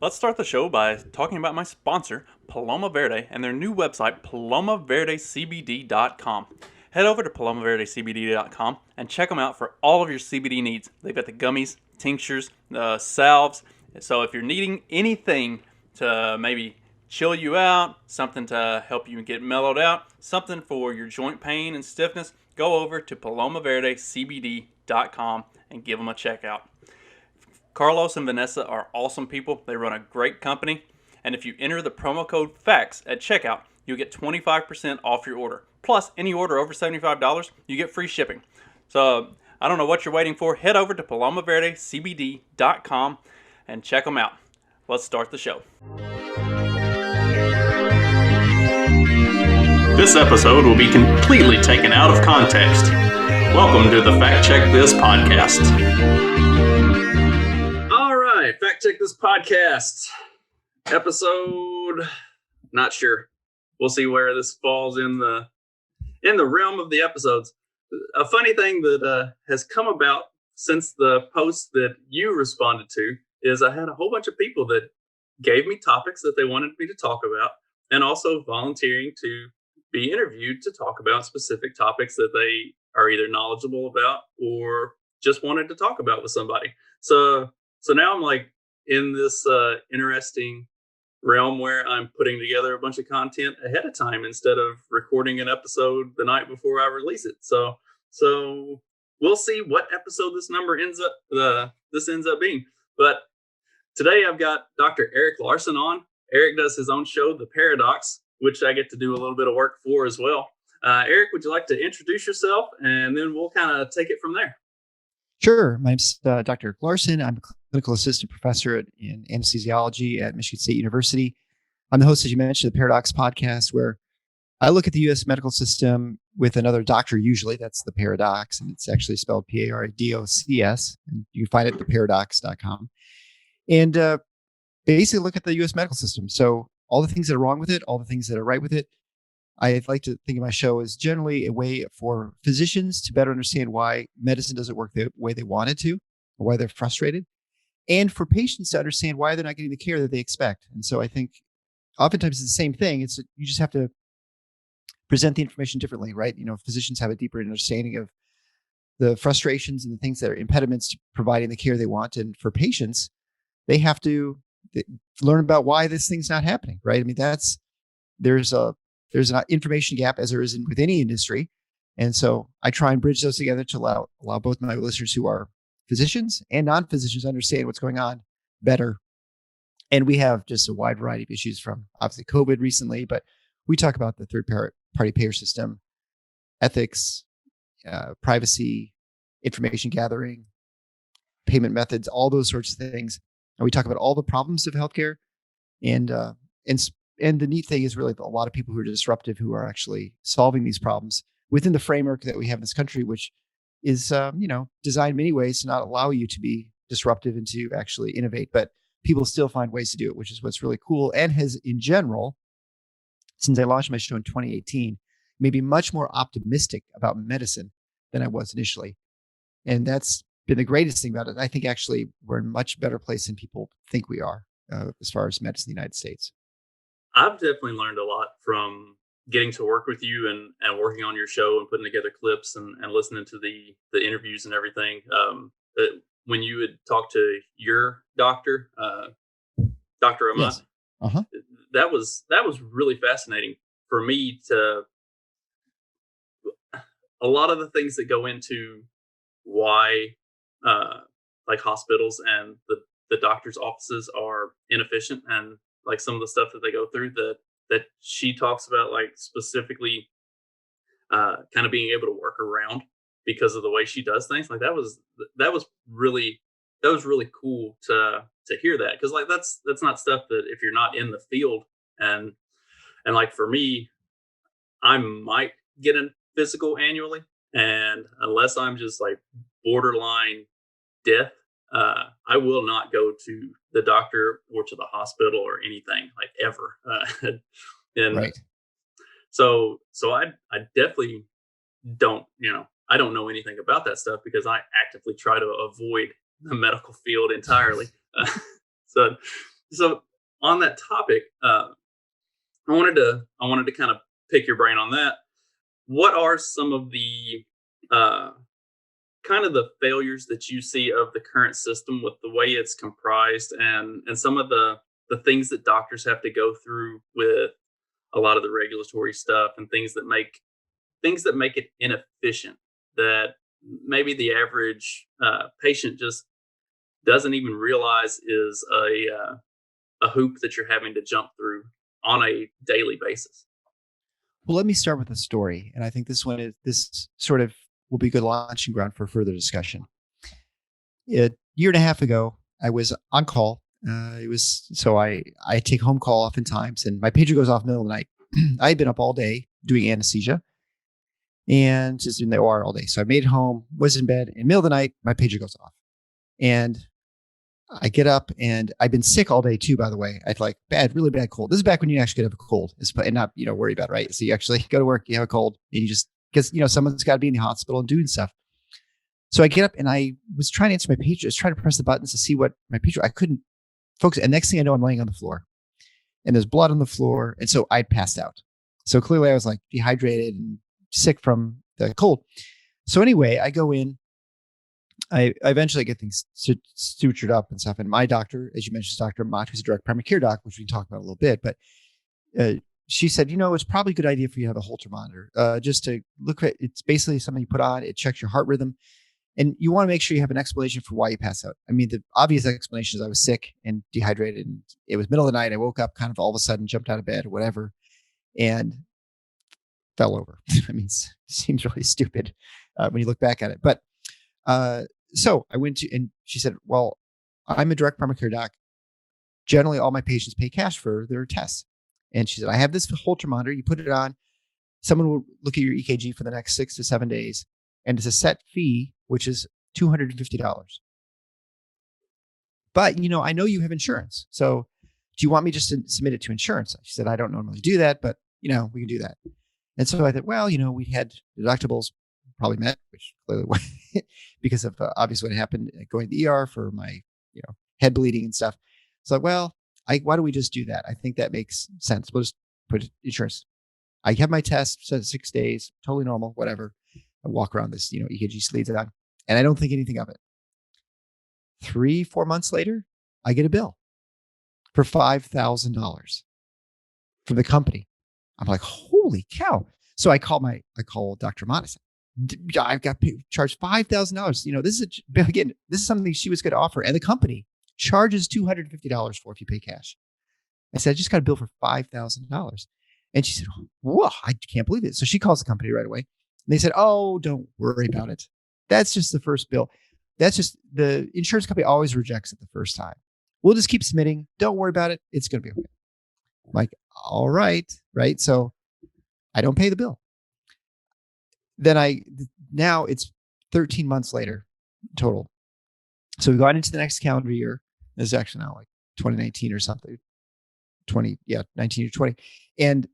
Let's start the show by talking about my sponsor, Paloma Verde, and their new website, palomaverdecbd.com. Head over to palomaverdecbd.com and check them out for all of your CBD needs. They've got the gummies, tinctures, salves. So if you're needing anything to maybe chill you out, something to help you get mellowed out, something for your joint pain and stiffness, go over to palomaverdecbd.com and give them a check out. Carlos and Vanessa are awesome people. They run a great company. And if you enter the promo code FACTS at checkout, you'll get 25% off your order. Plus, any order over $75, you get free shipping. So, I don't know what you're waiting for. Head over to palomaverdecbd.com and check them out. Let's start the show. This episode will be completely taken out of context. Welcome to the Fact Check This podcast. Fact Check This podcast episode, not sure. We'll see where this falls in the realm of the episodes. A funny thing that has come about since the post that you responded to is I had a whole bunch of people that gave me topics that they wanted me to talk about, and also volunteering to be interviewed to talk about specific topics that they are either knowledgeable about or just wanted to talk about with somebody. So now I'm like in this interesting realm where I'm putting together a bunch of content ahead of time instead of recording an episode the night before I release it. So we'll see what episode this ends up being. But today I've got Dr. Eric Larson on. Eric does his own show, The Paradocs, which I get to do a little bit of work for as well. Eric, would you like to introduce yourself, and then we'll kind of take it from there? Sure. My name's Dr. Larson. I'm a clinical assistant professor in anesthesiology at Michigan State University. I'm the host, as you mentioned, of the Paradocs podcast, where I look at the U.S. medical system with another doctor. Usually that's the Paradox, and it's actually spelled Paradocs. And you can find it at theparadox.com. And basically look at the U.S. medical system. So all the things that are wrong with it, all the things that are right with it. I like to think of my show as generally a way for physicians to better understand why medicine doesn't work the way they want it to, or why they're frustrated, and for patients to understand why they're not getting the care that they expect. And so I think oftentimes it's the same thing. You just have to present the information differently, right? Physicians have a deeper understanding of the frustrations and the things that are impediments to providing the care they want. And for patients, they have to learn about why this thing's not happening, right? I mean, there's an information gap, as there is with any industry. And so I try and bridge those together to allow both my listeners who are physicians and non-physicians understand what's going on better. And we have just a wide variety of issues, from obviously COVID recently, but we talk about the third-party payer system, ethics, privacy, information gathering, payment methods, all those sorts of things. And we talk about all the problems of healthcare. And the neat thing is really a lot of people who are disruptive, who are actually solving these problems within the framework that we have in this country, which is, designed in many ways to not allow you to be disruptive and to actually innovate. But people still find ways to do it, which is what's really cool, and has, in general, since I launched my show in 2018, made me much more optimistic about medicine than I was initially. And that's been the greatest thing about it. I think actually we're in a much better place than people think we are as far as medicine in the United States. I've definitely learned a lot from getting to work with you and working on your show and putting together clips and listening to the interviews and everything. When you would talk to your doctor, Dr. Amma, yes. Uh-huh. that was really fascinating for me. To a lot of the things that go into why like hospitals and the doctor's offices are inefficient, and like some of the stuff that they go through that she talks about, like specifically kind of being able to work around because of the way she does things. Like that was really cool to hear that, because like that's not stuff that if you're not in the field, and like for me, I might get a physical annually, and unless I'm just like borderline death, I will not go to the doctor or to the hospital or anything, like ever. And right. So I definitely don't, I don't know anything about that stuff because I actively try to avoid the medical field entirely. So So on that topic, I wanted to kind of pick your brain on that. What are some of the uh, kind of the failures that you see of the current system with the way it's comprised, and some of the things that doctors have to go through with a lot of the regulatory stuff, and things that make it inefficient, that maybe the average patient just doesn't even realize is a hoop that you're having to jump through on a daily basis. Well, let me start with a story, and I think this sort of will be a good launching ground for further discussion. A year and a half ago, I was on call. It was so I take home call oftentimes, and my pager goes off in the middle of the night. I had been up all day doing anesthesia and just in the OR all day. So I made it home, was in bed. In the middle of the night, my pager goes off, and I get up, and I've been sick all day too. By the way, I had like really bad cold. This is back when you actually could have a cold and not worry about it, right? So you actually go to work, you have a cold, and you just because someone's got to be in the hospital and doing stuff. So I get up and I was trying to answer my pager. I was trying to press the buttons to see what my pager. I couldn't focus. And next thing I know, I'm laying on the floor, and there's blood on the floor, and so I'd passed out. So clearly, I was like dehydrated and sick from the cold. So anyway, I go in. I eventually get things sutured up and stuff. And my doctor, as you mentioned, is Dr. Mott, who's a direct primary care doc, which we can talk about a little bit. But she said, it's probably a good idea for you to have a Holter monitor, just to look at. It's basically something you put on. It checks your heart rhythm. And you want to make sure you have an explanation for why you pass out. I mean, the obvious explanation is I was sick and dehydrated, and it was middle of the night. I woke up kind of all of a sudden, jumped out of bed or whatever, and fell over. I mean, it seems really stupid when you look back at it. But so I went to, and she said, well, I'm a direct primary care doc. Generally, all my patients pay cash for their tests. And she said, I have this Holter monitor. You put it on. Someone will look at your EKG for the next 6 to 7 days. And it's a set fee, which is $250. But, I know you have insurance. So do you want me just to submit it to insurance? She said, I don't normally do that, but, we can do that. And so I thought, well, we had deductibles probably met, which clearly because of obviously what happened going to the ER for my, head bleeding and stuff. So like, well, why don't we just do that? I think that makes sense. We'll just put insurance. I have my test, said 6 days, totally normal, whatever. I walk around this, EKG sleeves on, and I don't think anything of it. 3-4 months later, I get a bill for $5,000 from the company. I'm like, holy cow. So I call Dr. Mott. I've got charged $5,000. This is something she was going to offer, and the company charges $250 for if you pay cash. I said, I just got a bill for $5,000. And she said, whoa, I can't believe it. So she calls the company right away. And they said, oh, don't worry about it. That's just the first bill. That's just the insurance company always rejects it the first time. We'll just keep submitting. Don't worry about it. It's going to be okay. I'm like, all right. Right. So I don't pay the bill. Then now it's 13 months later total. So we got into the next calendar year. This is actually now like 2019 or something. 19 or 20. And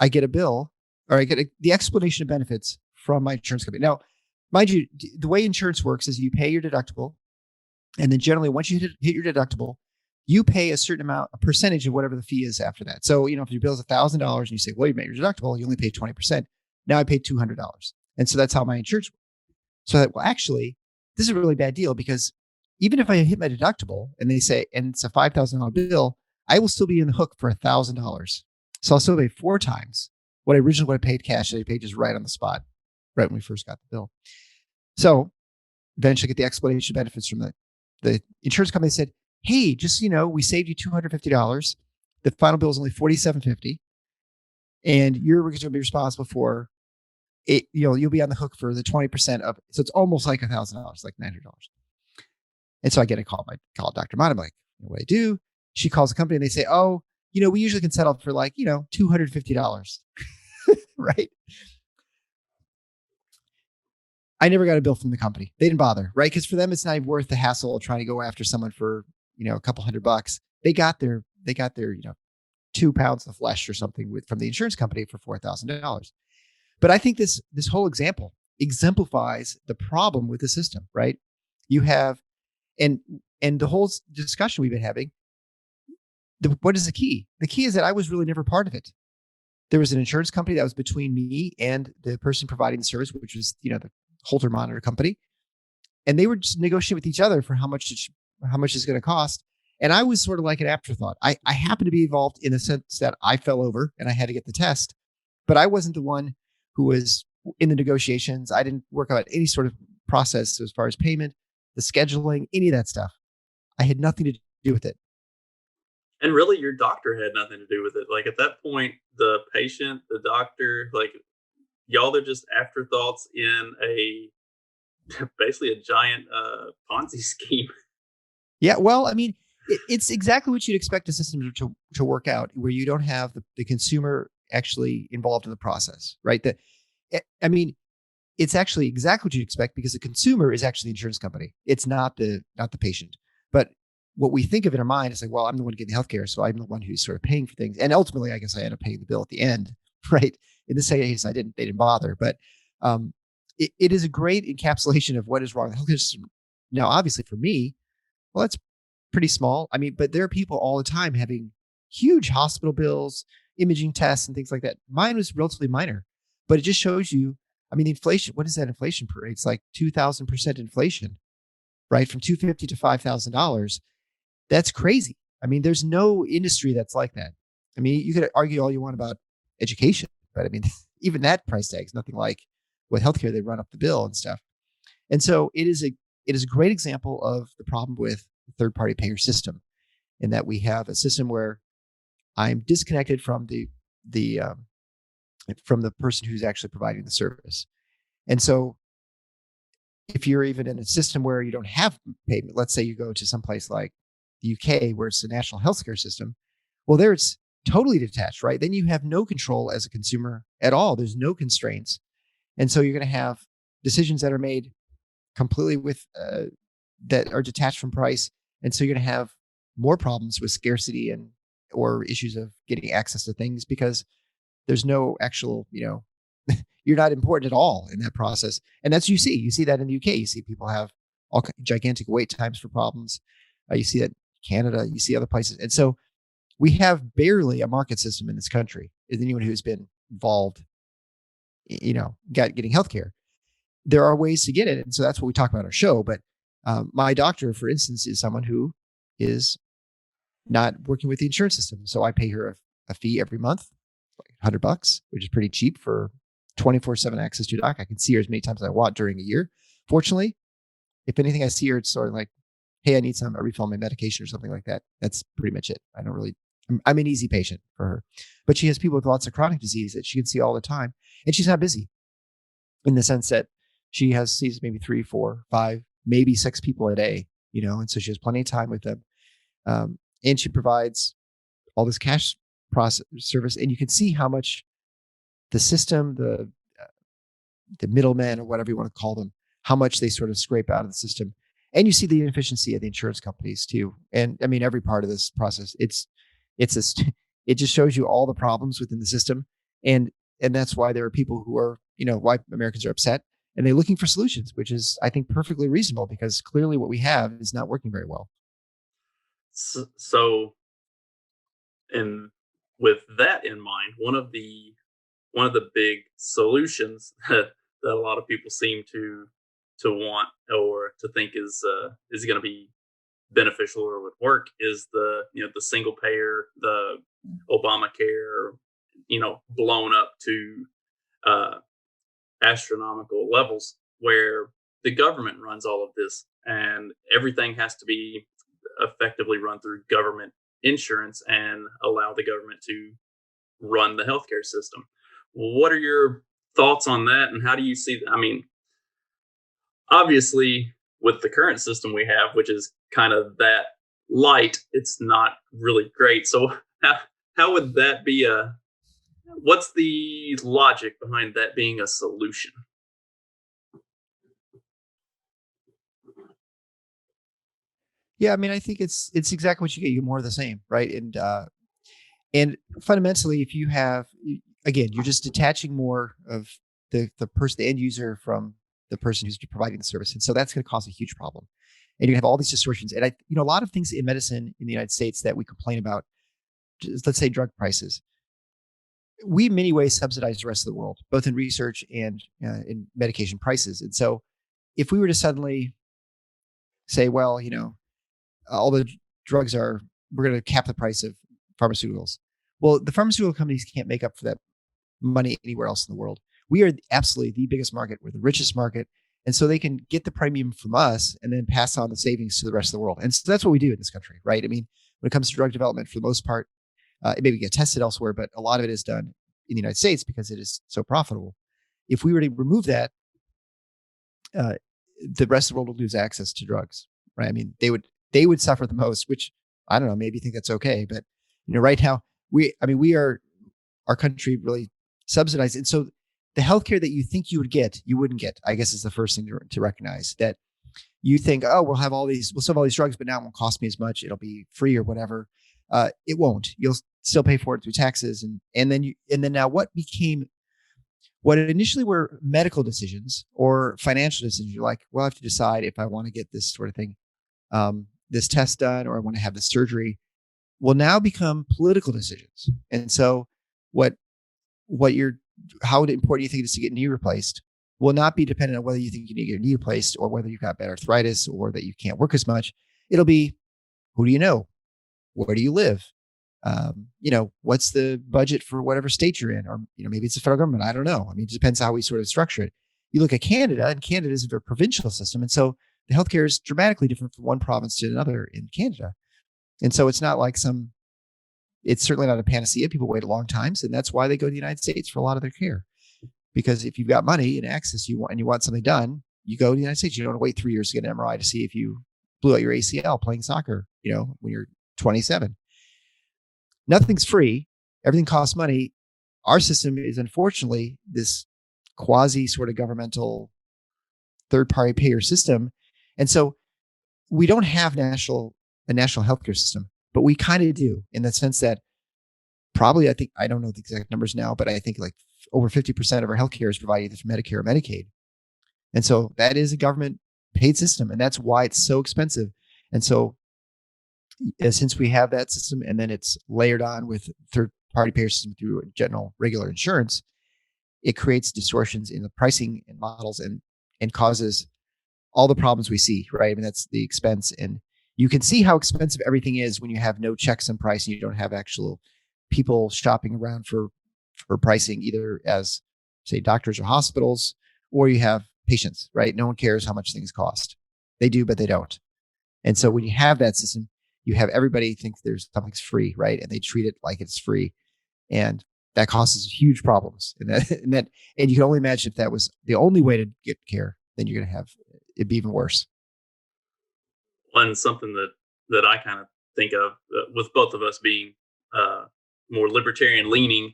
I get a bill, or I get the explanation of benefits from my insurance company. Now, mind you, the way insurance works is you pay your deductible. And then generally, once you hit your deductible, you pay a certain amount, a percentage of whatever the fee is after that. So, if your bill is $1,000 and you say, well, you made your deductible, you only pay 20%. Now I paid $200. And so that's how my insurance works. So I thought, well, actually, this is a really bad deal, because even if I hit my deductible and they say, and it's a $5,000 bill, I will still be in the hook for $1,000. So I'll still pay 4 times what I originally would have paid cash. I paid just right on the spot, right when we first got the bill. So eventually get the explanation of benefits from the insurance company. Said, hey, just, we saved you $250. The final bill is only $47.50. And you're going to be responsible for it. You'll be on the hook for the 20% of it. So it's almost like $1,000, like $900. And so I get a call. I call Dr. Mott. I'm like, what do I do? She calls the company and they say, oh, we usually can settle for like, $250. Right. I never got a bill from the company. They didn't bother, right? Because for them, it's not even worth the hassle of trying to go after someone for, a couple $100. They got their 2 pounds of flesh or something from the insurance company for $4,000. But I think this whole example exemplifies the problem with the system, right? You have, and the whole discussion we've been having, what is the key? The key is that I was really never part of it. There was an insurance company that was between me and the person providing the service, which was, the Holter Monitor company. And they were just negotiating with each other for how much it's going to cost. And I was sort of like an afterthought. I happened to be involved in the sense that I fell over and I had to get the test, but I wasn't the one who was in the negotiations. I didn't work out any sort of process as far as payment, the scheduling, any of that stuff. I had nothing to do with it. And really, your doctor had nothing to do with it. Like at that point, the patient, the doctor, like y'all are just afterthoughts in a basically a giant Ponzi scheme. Yeah, well, I mean, it's exactly what you'd expect a system to work out, where you don't have the consumer actually involved in the process, right? I mean, it's actually exactly what you'd expect, because the consumer is actually the insurance company. It's not the patient. But what we think of in our mind is like, well, I'm the one getting the healthcare, so I'm the one who's sort of paying for things. And ultimately, I guess I end up paying the bill at the end, right? In this case, they didn't bother. But it is a great encapsulation of what is wrong with the healthcare system. Now, obviously, for me, well, that's pretty small. I mean, but there are people all the time having huge hospital bills, imaging tests, and things like that. Mine was relatively minor, but it just shows you, I mean, inflation, what is that inflation per rate? It's like 2,000% inflation, right? From $250 to $5,000. That's crazy. I mean, there's no industry that's like that. I mean, you could argue all you want about education, but I mean, even that price tag is nothing like with healthcare. They run up the bill and stuff. And so it is a great example of the problem with the third-party payer system, in that we have a system where I'm disconnected from from the person who's actually providing the service. And so if you're even in a system where you don't have payment, let's say you go to someplace like the UK where it's the national healthcare system, well, there it's totally detached, right? Then you have no control as a consumer at all. There's no constraints. And so you're going to have decisions that are made completely with that are detached from price. And so you're going to have more problems with scarcity or issues of getting access to things, because there's no actual, you're not important at all in that process. And that's what you see. You see that in the UK. You see people have all gigantic wait times for problems. You see that in Canada. You see other places. And so we have barely a market system in this country. Is anyone who's been involved, getting healthcare. There are ways to get it. And so that's what we talk about on our show. But my doctor, for instance, is someone who is not working with the insurance system. So I pay her a fee every month, like $100, which is pretty cheap for 24/7 access to a doc. I can see her as many times as I want during a year. Fortunately, if anything, I see her, it's sort of like, hey, I need a refill on my medication or something like that. That's pretty much it. I'm an easy patient for her. But she has people with lots of chronic disease that she can see all the time. And she's not busy, in the sense that she sees maybe 3, 4, 5, maybe 6 people a day, and so she has plenty of time with them. And she provides all this cash process service. And you can see how much the system, the middlemen, or whatever you want to call them, how much they sort of scrape out of the system. And you see the inefficiency of the insurance companies too. And I mean, every part of this process, it just shows you all the problems within the system. And that's why there are people who are, why Americans are upset, and they're looking for solutions, which is, I think, perfectly reasonable, because clearly what we have is not working very well. So and with that in mind, one of the big solutions that a lot of people seem to want or to think is going to be beneficial or would work is the single payer, the Obamacare, blown up to astronomical levels, where the government runs all of this and everything has to be effectively run through government insurance and allow the government to run the healthcare system. What are your thoughts on that, and how do you see? I mean, obviously, with the current system we have, which is kind of that light, it's not really great. So, how would that be what's the logic behind that being a solution? Yeah, I mean, I think it's exactly what you get. You get more of the same, right? And fundamentally, if you have, again, you're just detaching more of the person, the end user, from the person who's providing the service, and so that's going to cause a huge problem. And you have all these distortions. And a lot of things in medicine in the United States that we complain about, let's say drug prices. We in many ways subsidize the rest of the world, both in research and in medication prices. And so if we were to suddenly say, well, all the drugs we're going to cap the price of pharmaceuticals. Well, the pharmaceutical companies can't make up for that money anywhere else in the world. We are absolutely the biggest market. We're the richest market. And so they can get the premium from us and then pass on the savings to the rest of the world. And so that's what we do in this country, right? I mean, when it comes to drug development, for the most part, it maybe get tested elsewhere, but a lot of it is done in the United States because it is so profitable. If we were to remove that, the rest of the world would lose access to drugs, right? I mean, they would suffer the most, which I don't know, maybe you think that's okay, but right now our country really subsidized. And so the healthcare that you think you would get, you wouldn't get, I guess is the first thing to recognize, that you think, oh, we'll still have all these drugs, but now it won't cost me as much. It'll be free or whatever. It won't. You'll still pay for it through taxes. And then now what initially were medical decisions or financial decisions, you're like, well, I have to decide if I want to get this sort of thing, this test done, or I want to have this surgery, will now become political decisions. And so how important you think it is to get knee replaced will not be dependent on whether you think you need to get your knee replaced or whether you've got bad arthritis or that you can't work as much. It'll be, who do you know? Where do you live? What's the budget for whatever state you're in? Or, maybe it's the federal government. I don't know. I mean, it depends how we sort of structure it. You look at Canada, and Canada is a very provincial system. And so the healthcare is dramatically different from one province to another in Canada. And so it's not like it's certainly not a panacea. People wait a long times, and that's why they go to the United States for a lot of their care. Because if you've got money and access, you want something done, you go to the United States. You don't want to wait 3 years to get an MRI to see if you blew out your ACL playing soccer, when you're 27. Nothing's free. Everything costs money. Our system is unfortunately this quasi sort of governmental third-party payer system. And so we don't have a national healthcare system, but we kind of do, in the sense that probably, I don't know the exact numbers now, but I think like over 50% of our healthcare is provided either from Medicare or Medicaid. And so that is a government paid system, and that's why it's so expensive. And so since we have that system, and then it's layered on with third-party payer system through general regular insurance, it creates distortions in the pricing and models and causes all the problems we see, right? I mean, that's the expense. And you can see how expensive everything is when you have no checks on price and you don't have actual people shopping around for pricing, either as, say, doctors or hospitals, or you have patients, right? No one cares how much things cost. They do, but they don't. And so when you have that system, you have everybody think something's free, right? And they treat it like it's free. And that causes huge problems. And you can only imagine if that was the only way to get care, then you're going to have, it'd be even worse. One something that I kind of think of with both of us being more libertarian leaning,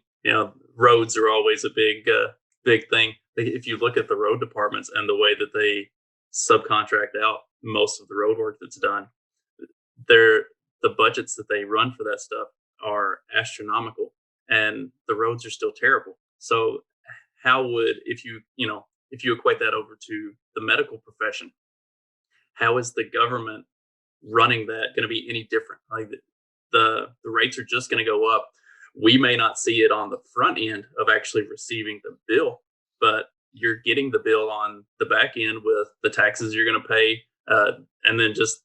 roads are always a big thing. If you look at the road departments and the way that they subcontract out most of the road work that's done, the budgets that they run for that stuff are astronomical, and the roads are still terrible. So how would, if you equate that over to the medical profession, how is the government running that going to be any different? Like the rates are just going to go up. We may not see it on the front end of actually receiving the bill, but you're getting the bill on the back end with the taxes you're going to pay, and then just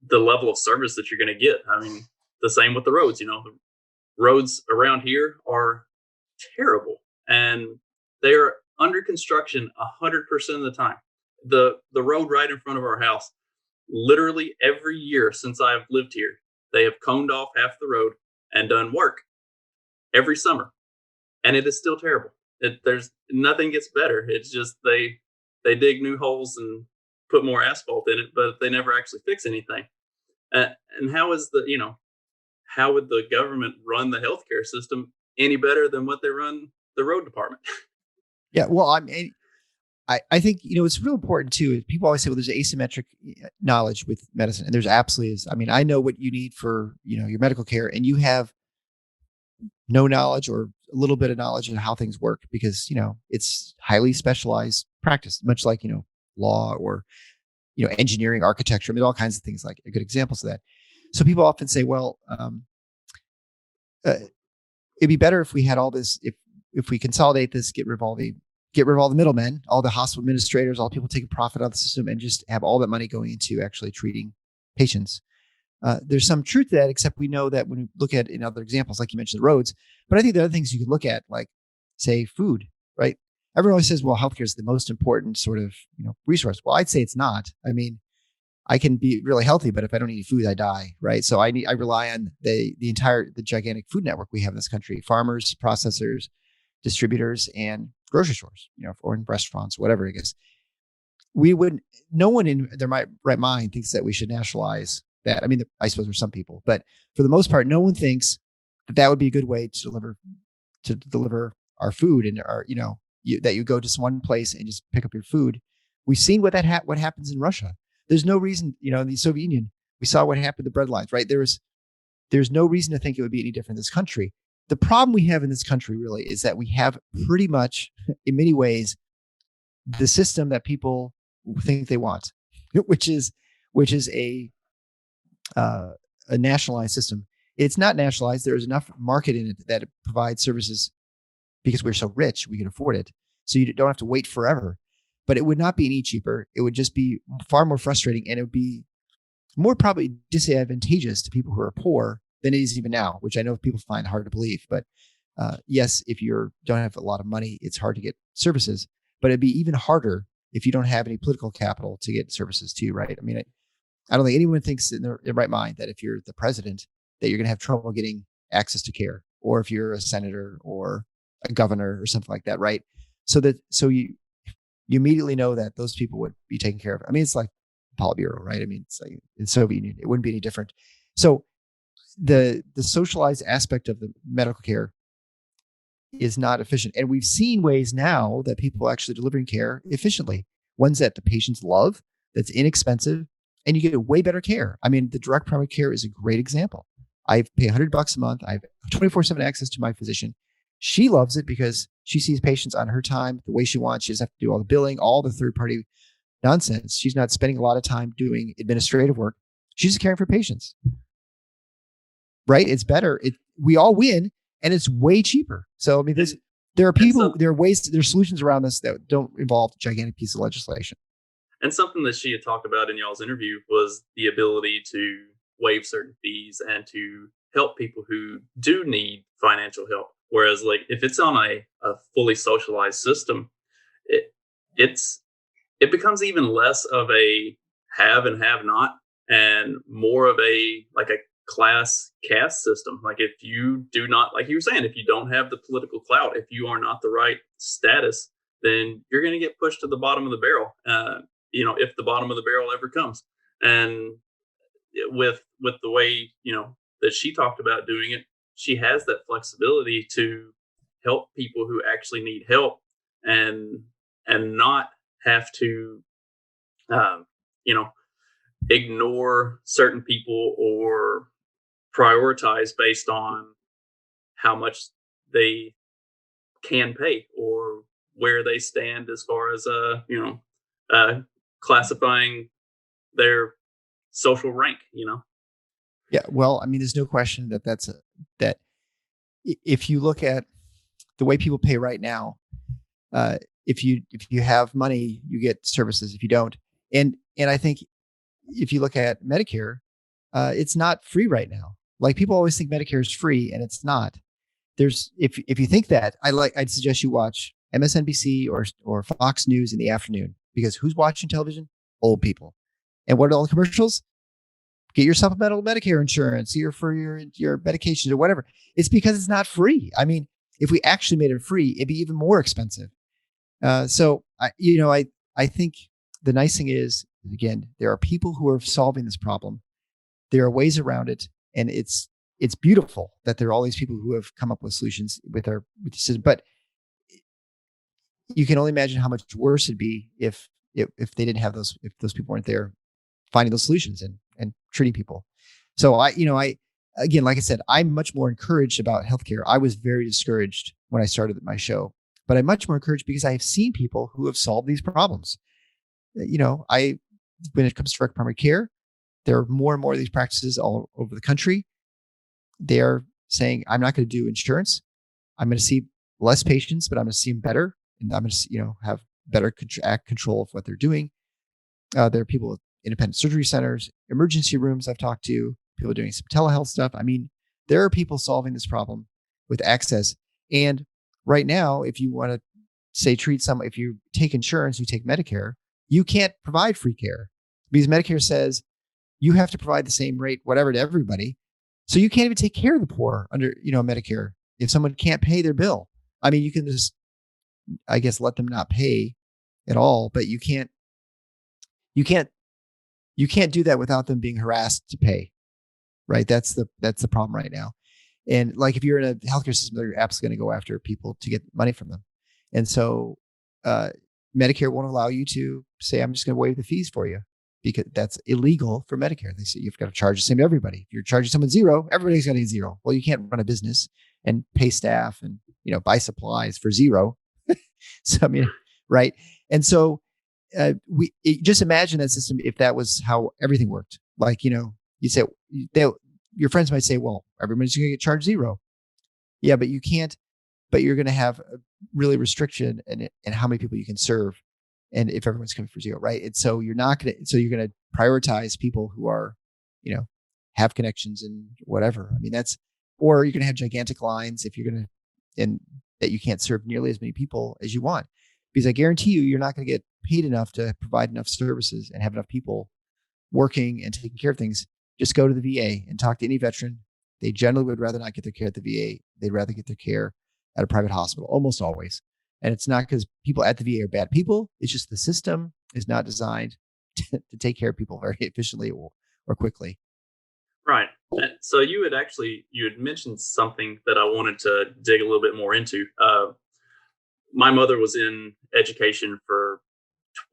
the level of service that you're going to get. I mean, the same with the roads. The roads around here are terrible, and they are under construction 100% of the time. The road right in front of our house, literally every year since I've lived here, they have coned off half the road and done work every summer, and it is still terrible. There's nothing gets better. It's just they dig new holes and put more asphalt in it, but they never actually fix anything. And how would the government run the healthcare system any better than what they run the road department? Yeah, well, I think, it's real important too. People always say, well, there's asymmetric knowledge with medicine, and there's absolutely is. I mean, I know what you need for, your medical care, and you have no knowledge or a little bit of knowledge on how things work because, it's highly specialized practice, much like, law or, engineering, architecture. I mean, all kinds of things, like good examples of that. So people often say, well, uh, it'd be better if we had all this. If we consolidate this, get rid of all the middlemen, all the hospital administrators, all the people taking profit out of the system, and just have all that money going into actually treating patients. There's some truth to that, except we know that when we look at in other examples, like you mentioned, the roads. But I think the other things you could look at, like say food, right? Everyone always says, well, healthcare is the most important sort of resource. Well, I'd say it's not. I mean, I can be really healthy, but if I don't eat food, I die, right? So I rely on the gigantic food network we have in this country: farmers, processors, distributors, and grocery stores, or in restaurants, whatever it is. No one in their right mind thinks that we should nationalize that. I mean, I suppose there's some people, but for the most part, no one thinks that would be a good way to deliver our food and that you go to one place and just pick up your food. We've seen what happens in Russia. There's no reason, in the Soviet Union, we saw what happened to bread lines, right? There's no reason to think it would be any different in this country. The problem we have in this country really is that we have pretty much, in many ways, the system that people think they want, which is a nationalized system. It's not nationalized. There's enough market in it that it provides services because we're so rich, we can afford it. So you don't have to wait forever. But it would not be any cheaper. It would just be far more frustrating, and it would be more probably disadvantageous to people who are poor than it is even now, which I know people find hard to believe. But yes, if you don't have a lot of money, it's hard to get services. But it'd be even harder if you don't have any political capital to get services too, right? I mean, I don't think anyone thinks in their right mind that if you're the president, that you're going to have trouble getting access to care, or if you're a senator or a governor or something like that, right? So you immediately know that those people would be taken care of. I mean, it's like Politburo, right? I mean, it's like in the Soviet Union, it wouldn't be any different. So the socialized aspect of the medical care is not efficient. And we've seen ways now that people are actually delivering care efficiently, ones that the patients love, that's inexpensive, and you get way better care. I mean, the direct primary care is a great example. I pay $100 a month. I have 24/7 access to my physician. She loves it because she sees patients on her time, the way she wants. She doesn't have to do all the billing, all the third-party nonsense. She's not spending a lot of time doing administrative work. She's just caring for patients, right? It's better. We all win, and it's way cheaper. So I mean, there are solutions around this that don't involve a gigantic piece of legislation. And something that she had talked about in y'all's interview was the ability to waive certain fees and to help people who do need financial help. Whereas, like, if it's on a fully socialized system, it becomes even less of a have and have not, and more of a class caste system. Like, if you do not, like you were saying, if you don't have the political clout, if you are not the right status, then you're going to get pushed to the bottom of the barrel. If the bottom of the barrel ever comes. And with the way that she talked about doing it, she has that flexibility to help people who actually need help, and not have to ignore certain people or prioritize based on how much they can pay or where they stand as far as classifying their social rank. Yeah, well, I mean, there's no question that if you look at the way people pay right now, if you have money, you get services. If you don't, and I think if you look at Medicare, it's not free right now. Like, people always think Medicare is free, and it's not. If you think that, I'd suggest you watch MSNBC or Fox News in the afternoon, because who's watching television? Old people. And what are all the commercials? Get your supplemental Medicare insurance for your medications or whatever. It's because it's not free. I mean, if we actually made it free, it'd be even more expensive. So I think the nice thing is, again, there are people who are solving this problem. There are ways around it, and it's beautiful that there are all these people who have come up with solutions with the system. But you can only imagine how much worse it'd be if they didn't have those, if those people weren't there finding those solutions and treating people. So again, like I said, I'm much more encouraged about healthcare. I was very discouraged when I started my show, but I'm much more encouraged because I have seen people who have solved these problems. When it comes to direct primary care, there are more and more of these practices all over the country. They are saying, I'm not going to do insurance. I'm going to see less patients, but I'm going to see them better. And I'm going to, have better control of what they're doing. There are people with independent surgery centers, emergency rooms I've talked to, people doing some telehealth stuff. I mean, there are people solving this problem with access. And right now, if you want to say if you take insurance, you take Medicare, you can't provide free care because Medicare says you have to provide the same rate, whatever, to everybody. So you can't even take care of the poor under, Medicare. If someone can't pay their bill, I mean, you can just, I guess, let them not pay at all, but you can't do that without them being harassed to pay. Right. That's the problem right now. And like, if you're in a healthcare system, they're absolutely going to go after people to get money from them. And so Medicare won't allow you to say, I'm just going to waive the fees for you, because that's illegal for Medicare. They say you've got to charge the same to everybody. If you're charging someone zero, everybody's got to get zero. Well, you can't run a business and pay staff and, buy supplies for zero. So, I mean, right. And so just imagine that system if that was how everything worked. Like, you say, your friends might say, well, everybody's going to get charged zero. Yeah, but you can't, but you're going to have a really restriction in how many people you can serve. And if everyone's coming for zero, right? And so you're going to prioritize people who are, have connections and whatever. I mean, or you're going to have gigantic lines if you're going to, and that you can't serve nearly as many people as you want. Because I guarantee you're not going to get paid enough to provide enough services and have enough people working and taking care of things. Just go to the VA and talk to any veteran. They generally would rather not get their care at the VA. They'd rather get their care at a private hospital, almost always. And it's not because people at the VA are bad people. It's just the system is not designed to take care of people very efficiently or quickly. Right. So you had mentioned something that I wanted to dig a little bit more into. My mother was in education for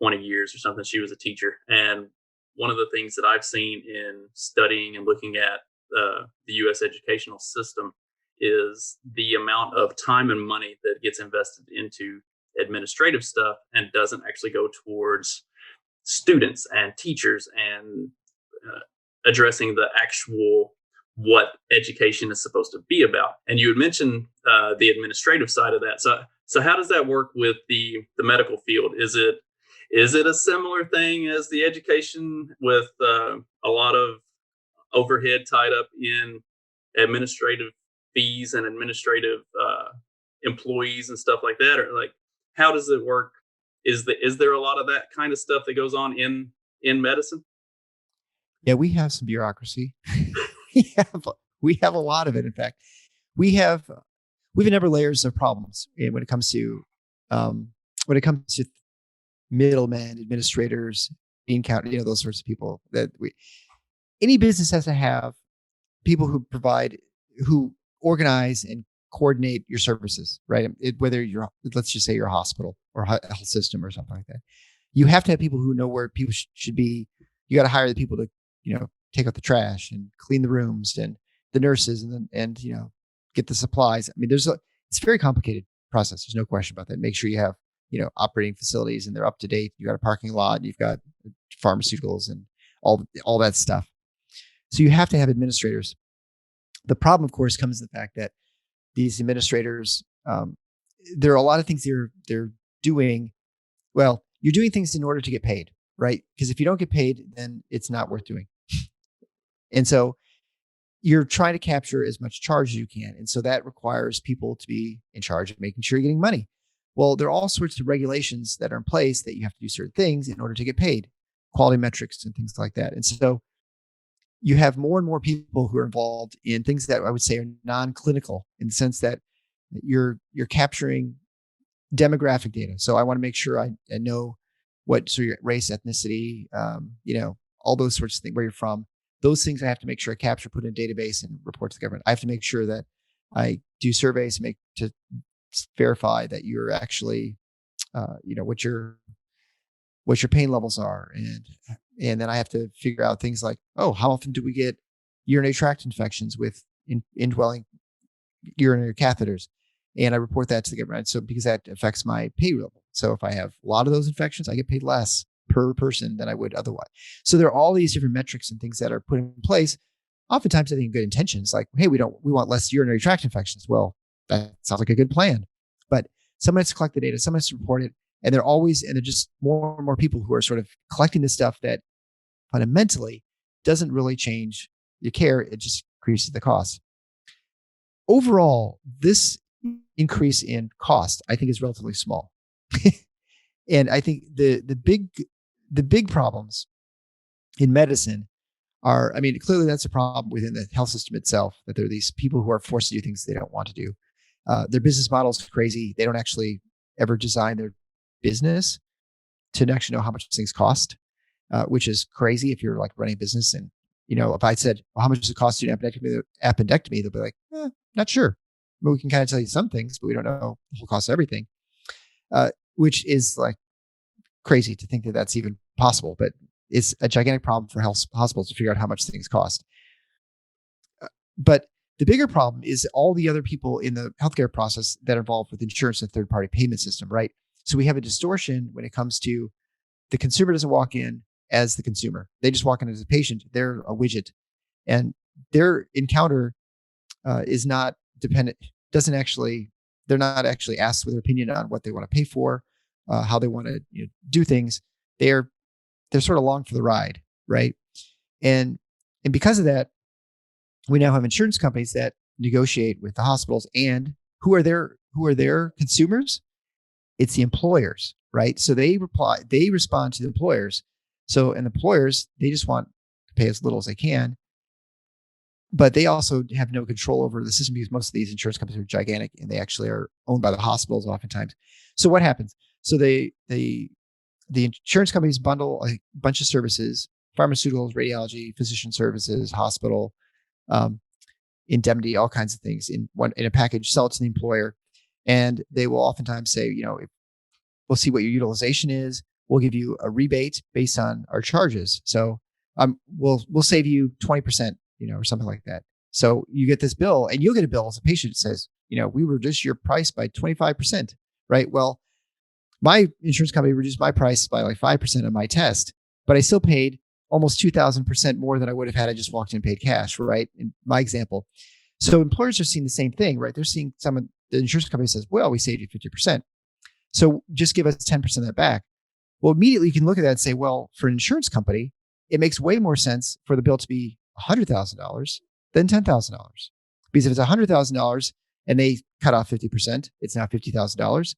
20 years or something. She was a teacher. And one of the things that I've seen in studying and looking at the U.S. educational system is the amount of time and money that gets invested into administrative stuff and doesn't actually go towards students and teachers and addressing the actual what education is supposed to be about. And you had mentioned the administrative side of that. So how does that work with the medical field? Is it a similar thing as the education with a lot of overhead tied up in administrative fees and administrative employees and stuff like that? Or like, how does it work? Is there a lot of that kind of stuff that goes on in medicine? Yeah, we have some bureaucracy. we have a lot of it. In fact, we have a number of layers of problems when it comes to middlemen, administrators, bean count, those sorts of people. Any business has to have people who organize and coordinate your services, right? Whether let's just say you're a hospital or a health system or something like that, you have to have people who know where people should be. You got to hire the people to, take out the trash and clean the rooms, and the nurses, and get the supplies. I mean, it's a very complicated process. There's no question about that. Make sure you have, operating facilities and they're up to date. You got a parking lot, you've got pharmaceuticals and all that stuff. So you have to have administrators. The problem, of course, comes in the fact that these administrators, there are a lot of things they're doing. Well, you're doing things in order to get paid, right? Because if you don't get paid, then it's not worth doing. And so you're trying to capture as much charge as you can. And so that requires people to be in charge of making sure you're getting money. Well, there are all sorts of regulations that are in place that you have to do certain things in order to get paid, quality metrics and things like that. And so you have more and more people who are involved in things that I would say are non-clinical, in the sense that you're capturing demographic data. So I want to make sure I know so your race, ethnicity, all those sorts of things, where you're from. Those things I have to make sure I capture, put in a database, and report to the government. I have to make sure that I do surveys to verify that you're actually, what your pain levels are, and then I have to figure out things like, how often do we get urinary tract infections with indwelling urinary catheters, and I report that to the government. So because that affects my pay level. So if I have a lot of those infections, I get paid less per person than I would otherwise. So there are all these different metrics and things that are put in place. oftentimes I think good intentions, like, hey, we want less urinary tract infections. Well, that sounds like a good plan, but someone has to collect the data, someone has to report it, and they're just more and more people who are sort of collecting this stuff that fundamentally doesn't really change your care. It just increases the cost. Overall, this increase in cost, I think, is relatively small. And I think the big problems in medicine are, I mean, clearly that's a problem within the health system itself, that there are these people who are forced to do things they don't want to do. Their business model is crazy. They don't actually ever design their business to actually know how much things cost, which is crazy if you're like running a business. And, if I said, well, how much does it cost to do an appendectomy? They'll be like, not sure. But we can kind of tell you some things, but we don't know the whole cost of everything, which is like crazy to think that that's even possible. But it's a gigantic problem for hospitals to figure out how much things cost. But the bigger problem is all the other people in the healthcare process that are involved with insurance and third-party payment system, right? So we have a distortion when it comes to the consumer doesn't walk in as the consumer. They just walk in as a patient. They're a widget. And their encounter is not dependent, they're not actually asked with their opinion on what they want to pay for, how they want to do things. They're sort of along for the ride, right? And because of that, we now have insurance companies that negotiate with the hospitals, and who are their consumers? It's the employers, right? So they respond to the employers. So, and the employers, they just want to pay as little as they can, but they also have no control over the system because most of these insurance companies are gigantic and they actually are owned by the hospitals oftentimes. So what happens? So the insurance companies bundle a bunch of services, pharmaceuticals, radiology, physician services, hospital, indemnity, all kinds of things in a package, sell it to the employer. And they will oftentimes say, we'll see what your utilization is. We'll give you a rebate based on our charges. So we'll save you 20%, or something like that. So you get this bill, and you'll get a bill as a patient that says, we reduced your price by 25%, right? Well, my insurance company reduced my price by like 5% on my test, but I still paid almost 2,000% more than I would have had I just walked in and paid cash, right? In my example. So employers are seeing the same thing, right? They're seeing the insurance company says, well, we saved you 50%. So just give us 10% of that back. Well, immediately you can look at that and say, well, for an insurance company, it makes way more sense for the bill to be $100,000 than $10,000. Because if it's $100,000 and they cut off 50%, it's now $50,000.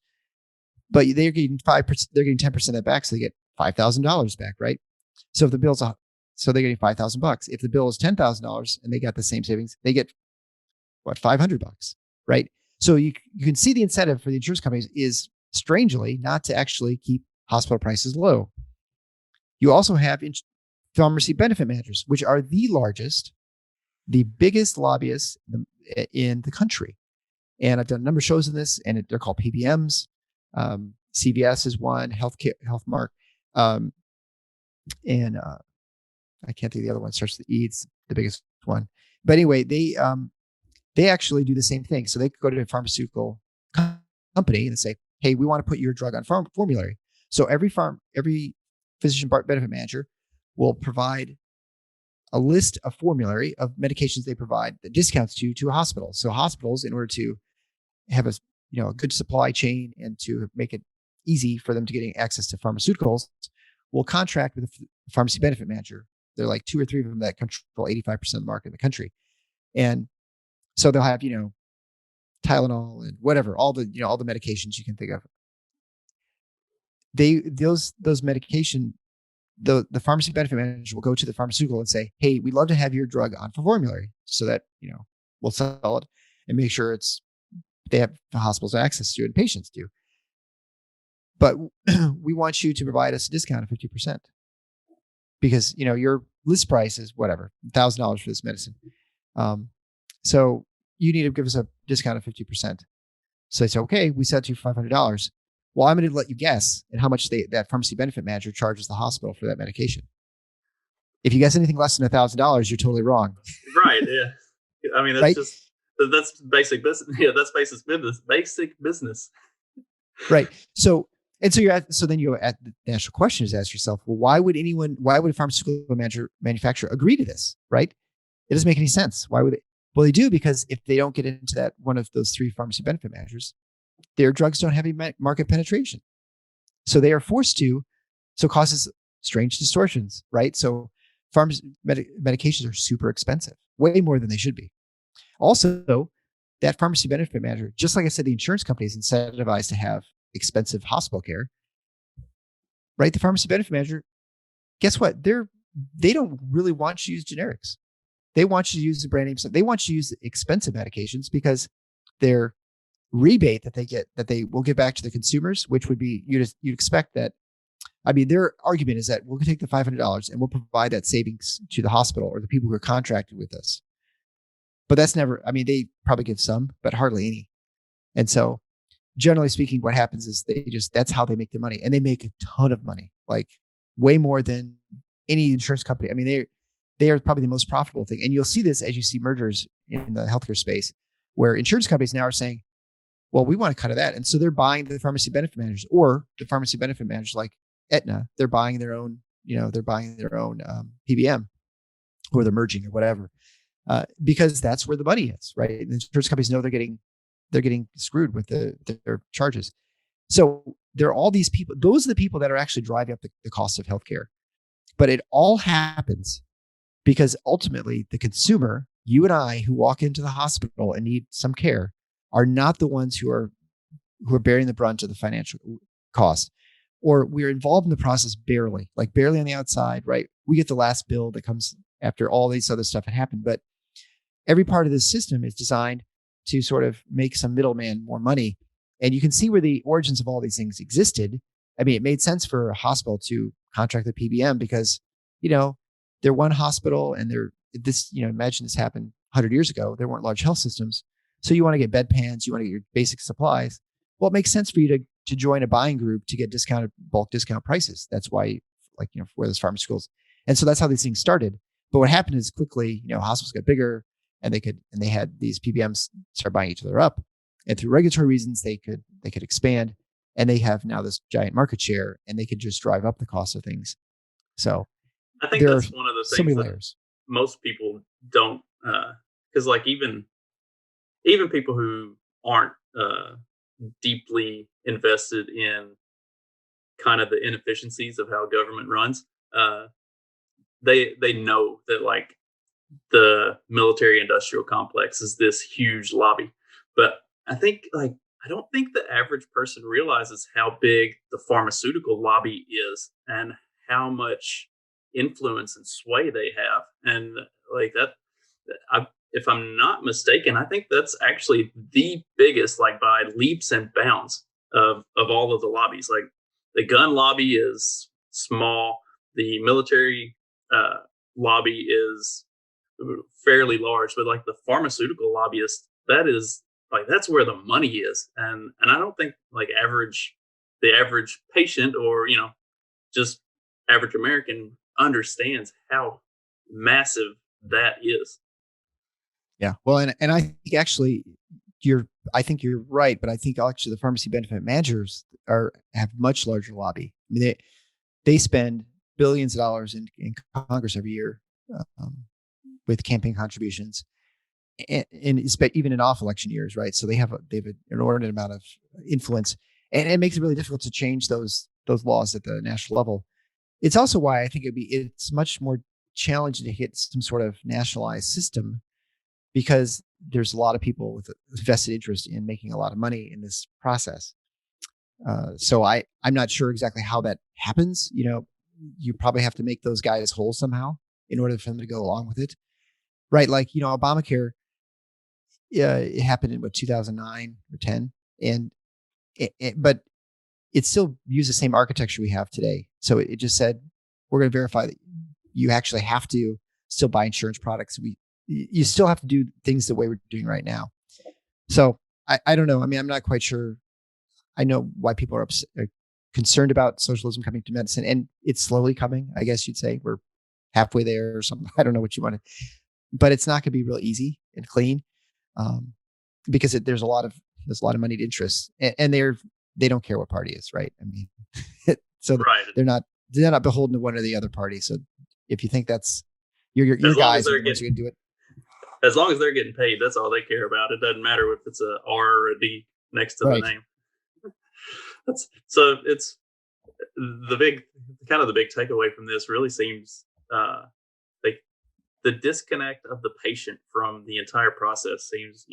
But they're getting 5%, they're getting 10% of that back, so they get $5,000 back, right? So if the bill's so they're getting $5,000. If the bill is $10,000 and they got the same savings, they get $500, right? So you can see the incentive for the insurance companies is strangely not to actually keep hospital prices low. You also have pharmacy benefit managers, which are the largest, the biggest lobbyists in the country. And I've done a number of shows in this, and they're called PBMs. CVS is one, Healthmark, and I can't think of the other one. It starts with E. It's the biggest one. But anyway, they actually do the same thing. So they could go to a pharmaceutical company and say, hey, we want to put your drug on formulary. So every physician benefit manager will provide a list of formulary of medications they provide the discounts to a hospital. So hospitals, in order to have a good supply chain and to make it easy for them to getting access to pharmaceuticals, will contract with a pharmacy benefit manager. There are like 2 or 3 of them that control 85% of the market in the country. And so they'll have, Tylenol and whatever, all the medications you can think of. Those medication, the pharmacy benefit manager will go to the pharmaceutical and say, hey, we'd love to have your drug on for formulary so that, we'll sell it and make sure they have the hospitals access to it and patients do. But we want you to provide us a discount of 50% because, your list price is whatever, $1,000 for this medicine. So you need to give us a discount of 50%. So they say, okay, we sell it to you for $500. Well, I'm going to let you guess at how much that pharmacy benefit manager charges the hospital for that medication. If you guess anything less than $1,000, you're totally wrong. Right. Yeah. I mean, that's right? That's basic business. Yeah, that's basic business. Right. So then you're at the natural question is ask yourself, well, why would a pharmaceutical manufacturer agree to this? Right. It doesn't make any sense. Why would they? Well, they do, because if they don't get into that one of those three pharmacy benefit managers, their drugs don't have any market penetration. So they are forced to, so it causes strange distortions, right? So medications are super expensive, way more than they should be. Also, that pharmacy benefit manager, just like I said, the insurance company is incentivized to have expensive hospital care, right? The pharmacy benefit manager, guess what? They don't really want you to use generics. They want you to use the brand name stuff. They want you to use expensive medications because their rebate that they get, that they will give back to the consumers, which would be, you'd expect that. I mean, their argument is that we'll take the $500 and we'll provide that savings to the hospital or the people who are contracted with us. But that's never, I mean, they probably give some, but hardly any. And so generally speaking, what happens is that's how they make their money. And they make a ton of money, like way more than any insurance company. I mean, they are probably the most profitable thing. And you'll see this as you see mergers in the healthcare space, where insurance companies now are saying, well, we want to cut of that. And so they're buying the pharmacy benefit managers, or the pharmacy benefit managers like Aetna, they're buying their own, PBM, or they're merging or whatever, because that's where the money is, right? And insurance companies know they're getting screwed with their charges. So there are all these people. Those are the people that are actually driving up the cost of healthcare. But it all happens because ultimately the consumer, you and I, who walk into the hospital and need some care, are not the ones who are bearing the brunt of the financial cost. Or we're involved in the process barely on the outside, right? We get the last bill that comes after all these other stuff had happened. But every part of this system is designed to sort of make some middleman more money. And you can see where the origins of all these things existed. I mean, it made sense for a hospital to contract the PBM because, they're one hospital and imagine this happened 100 years ago. There weren't large health systems. So you want to get bedpans, you want to get your basic supplies. Well, it makes sense for you to join a buying group to get bulk discount prices. That's why, for those pharmaceuticals. And so that's how these things started. But what happened is quickly, hospitals got bigger and they had these PBMs start buying each other up. And through regulatory reasons, they could expand, and they have now this giant market share, and they could just drive up the cost of things. So I think that's one of the things so many that layers. Most people don't, because even people who aren't deeply invested in kind of the inefficiencies of how government runs, they know that the military industrial complex is this huge lobby. But I don't think the average person realizes how big the pharmaceutical lobby is and how much influence and sway they have. And if I'm not mistaken, I think that's actually the biggest, by leaps and bounds of all of the lobbies. Like the gun lobby is small, the military lobby is fairly large, but the pharmaceutical lobbyist, that's where the money is. And I don't think the average patient or just average American understands how massive that is. Yeah. Well, and I think actually you're right, but I think actually the pharmacy benefit managers have much larger lobby. I mean, they spend billions of dollars in Congress every year with campaign contributions, and even in off election years, right? So they have an inordinate amount of influence, and it makes it really difficult to change those laws at the national level. It's also why I think it's much more challenging to hit some sort of nationalized system, because there's a lot of people with vested interest in making a lot of money in this process. So I'm not sure exactly how that happens. You probably have to make those guys whole somehow in order for them to go along with it, right? Obamacare, it happened in 2009 or 10, and but it still used the same architecture we have today. So it just said, we're going to verify that you actually have to still buy insurance products. You still have to do things the way we're doing right now. So I don't know. I mean, I'm not quite sure. I know why people are concerned about socialism coming to medicine, and it's slowly coming. I guess you'd say we're halfway there or something. I don't know what you want to, but it's not going to be real easy and clean, because there's a lot of moneyed interests, and they don't care what party is, right? I mean, so right. They're not beholden to one or the other party. So if you think that's your guys are the ones who can do it, as long as they're getting paid, that's all they care about. It doesn't matter if it's a R or a D next to the Right. name. So it's the big, kind of the big takeaway from this really seems like the disconnect of the patient from the entire process seems,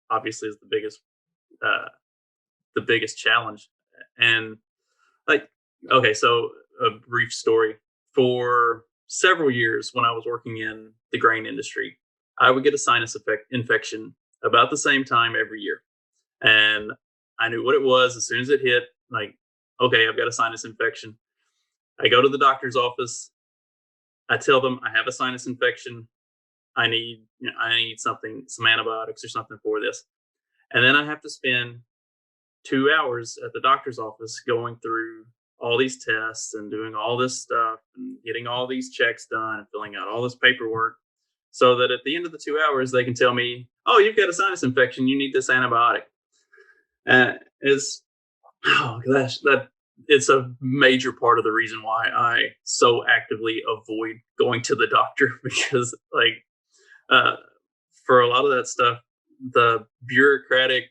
obviously is uh, the biggest challenge. And like, okay, so a brief story. For several years when I was working in the grain industry, I would get a sinus infection about the same time every year. And I knew what it was as soon as it hit. Like, okay, I've got a sinus infection. I go to the doctor's office. I tell them I have a sinus infection. I need some antibiotics or something for this. And then I have to spend 2 hours at the doctor's office going through all these tests and doing all this stuff and getting all these checks done and filling out all this paperwork so that at the end of the 2 hours they can tell me, oh, you've got a sinus infection, you need this antibiotic. And it's, oh gosh, that it's a major part of the reason why I so actively avoid going to the doctor because like uh, for a lot of that stuff, the bureaucratic,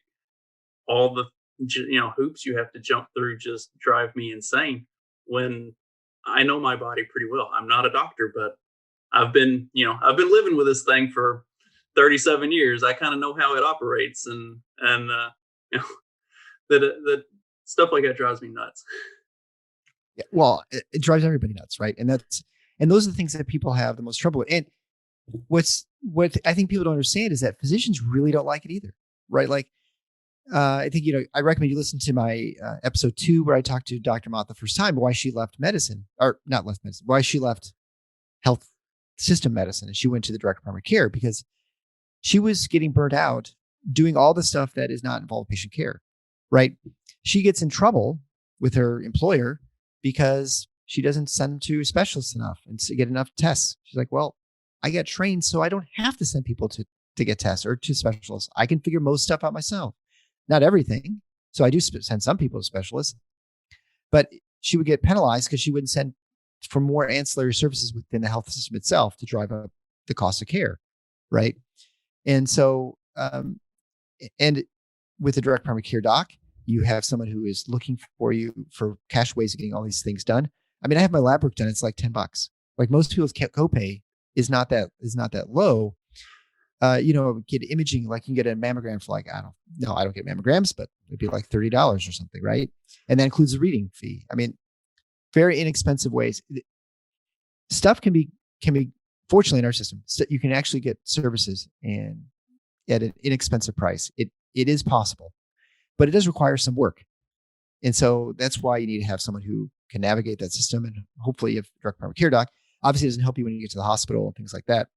all the hoops you have to jump through just drive me insane. When I know my body pretty well, I'm not a doctor, but I've been living with this thing for 37 years. I kind of know how it operates, and you know, that stuff like that drives me nuts. Yeah, well, it drives everybody nuts, right? And those are the things that people have the most trouble with. And what I think people don't understand is that physicians really don't like it either, right? Like, I think I recommend you listen to my episode 2 where I talked to Dr. Mott the first time why she left medicine, or not left medicine, why she left health system medicine and she went to the direct primary care because she was getting burnt out doing all the stuff that is not involved in patient care, right? She gets in trouble with her employer because she doesn't send to specialists enough and to get enough tests. She's like, well, I got trained so I don't have to send people to get tests or to specialists. I can figure most stuff out myself. Not everything. So I do send some people to specialists, but she would get penalized because she wouldn't send for more ancillary services within the health system itself to drive up the cost of care, right? And so, and with a direct primary care doc, you have someone who is looking for you for cash ways of getting all these things done. I mean, I have my lab work done. It's like $10. Like most people's copay is not that low. Get imaging, like you can get a mammogram for like, I don't get mammograms, but it'd be like $30 or something, right? And that includes a reading fee. I mean, very inexpensive ways. Stuff can be, fortunately in our system, you can actually get services and at an inexpensive price. It is possible, but it does require some work. And so that's why you need to have someone who can navigate that system. And hopefully if direct primary care doc, obviously it doesn't help you when you get to the hospital and things like that.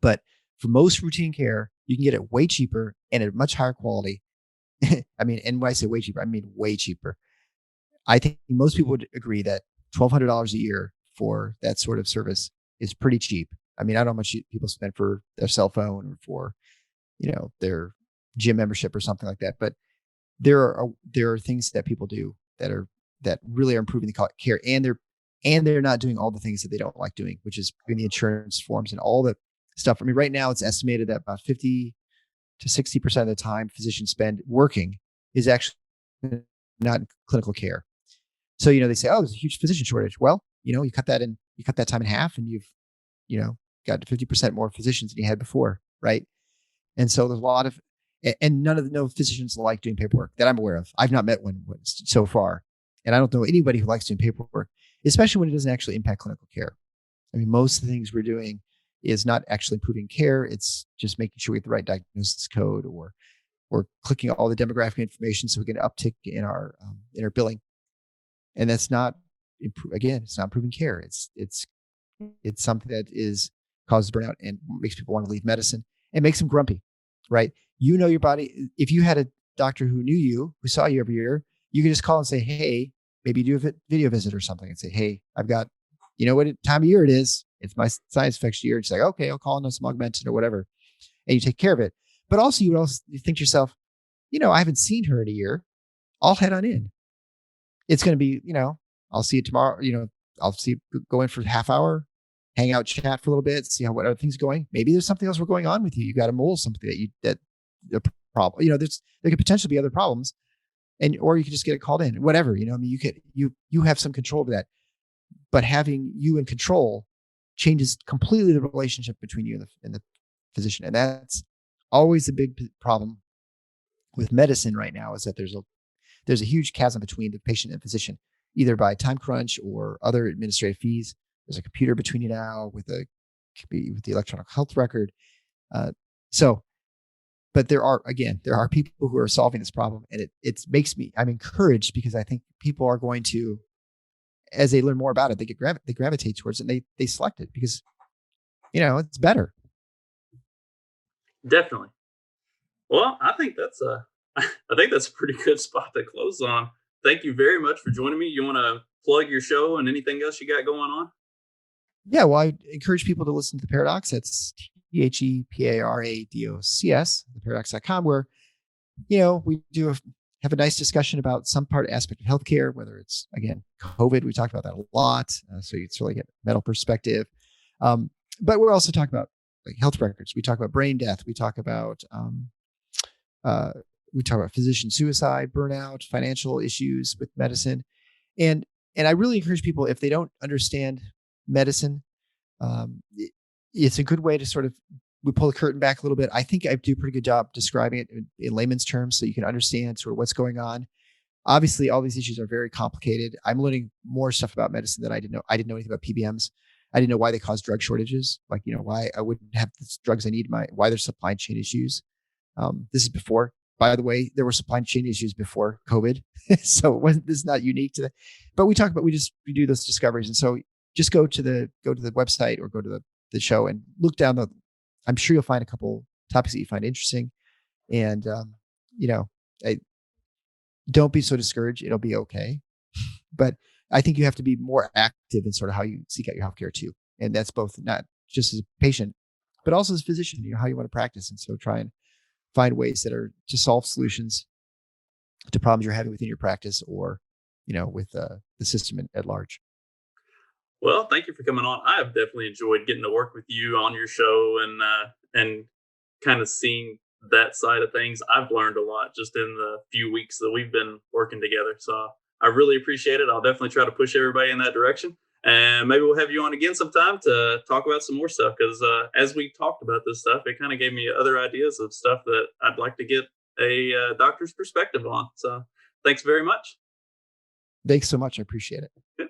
But for most routine care, you can get it way cheaper and at much higher quality. I mean, and when I say way cheaper, I mean way cheaper. I think most people would agree that $1,200 a year for that sort of service is pretty cheap. I mean, I don't know how much people spend for their cell phone or for, their gym membership or something like that. But there are things that people do that really are improving the care, and they're not doing all the things that they don't like doing, which is doing the insurance forms and all the stuff. I mean, right now it's estimated that about 50 to 60% of the time physicians spend working is actually not in clinical care. So, they say, oh, there's a huge physician shortage. Well, you cut that time in half and you've, got 50% more physicians than you had before. Right. And so there's a lot of, and no physicians like doing paperwork that I'm aware of. I've not met one so far. And I don't know anybody who likes doing paperwork, especially when it doesn't actually impact clinical care. I mean, most of the things we're doing is not actually improving care. It's just making sure we get the right diagnosis code or clicking all the demographic information so we get an uptick in our billing. And that's not, it's not improving care. It's something that causes burnout and makes people want to leave medicine and makes them grumpy, right? Your body. If you had a doctor who knew you, who saw you every year, you could just call and say, hey, maybe do a video visit or something and say, hey, I've got, what time of year it is. It's my sinus infection year. It's like, okay, I'll call in some Augmentin or whatever. And you take care of it. But also you think to yourself, I haven't seen her in a year. I'll head on in. It's going to be, I'll see you tomorrow. I'll go in for a half hour. hang out, chat for a little bit, see what other things are going. Maybe there's something else going on with you. You got a mole, something that the problem. There could potentially be other problems, or you could just get it called in. Whatever, I mean, you have some control over that, but having you in control changes completely the relationship between you and the physician, and that's always the big problem with medicine right now. Is that there's a huge chasm between the patient and physician, either by time crunch or other administrative fees. There's a computer between you now with the electronic health record. But there are people who are solving this problem, and I'm encouraged, because I think people are going to, as they learn more about it, they gravitate towards it, and they select it because, it's better. Definitely. Well, I think that's a pretty good spot to close on. Thank you very much for joining me. You want to plug your show and anything else you got going on? Yeah, well, I encourage people to listen to the Paradocs. That's TheParadocs, theparadox.com, where, we have a nice discussion about some aspect of healthcare, whether it's, again, COVID. We talked about that a lot. So you really get a mental perspective. But we're also talking about like health records. We talk about brain death. We talk about physician suicide, burnout, financial issues with medicine. And I really encourage people, if they don't understand medicine, it's a good way to we pull the curtain back a little bit. I think I do a pretty good job describing it in layman's terms, so you can understand sort of what's going on. Obviously, all these issues are very complicated. I'm learning more stuff about medicine that I didn't know. I didn't know anything about PBMs. I didn't know why they cause drug shortages. Like, why I wouldn't have the drugs I need, why there's supply chain issues. This is before, by the way, there were supply chain issues before COVID. So this is not unique to that, but we do those discoveries. And so just go to the website or go to the show and look down I'm sure you'll find a couple topics that you find interesting, and don't be so discouraged. It'll be okay. But I think you have to be more active in sort of how you seek out your healthcare too. And that's both not just as a patient, but also as a physician, how you want to practice. And so try and find ways that are to solve solutions to problems you're having within your practice, or, with the system at large. Well, thank you for coming on. I have definitely enjoyed getting to work with you on your show and kind of seeing that side of things. I've learned a lot just in the few weeks that we've been working together. So I really appreciate it. I'll definitely try to push everybody in that direction. And maybe we'll have you on again sometime to talk about some more stuff, because as we talked about this stuff, it kind of gave me other ideas of stuff that I'd like to get a doctor's perspective on. So thanks very much. Thanks so much. I appreciate it. Yeah.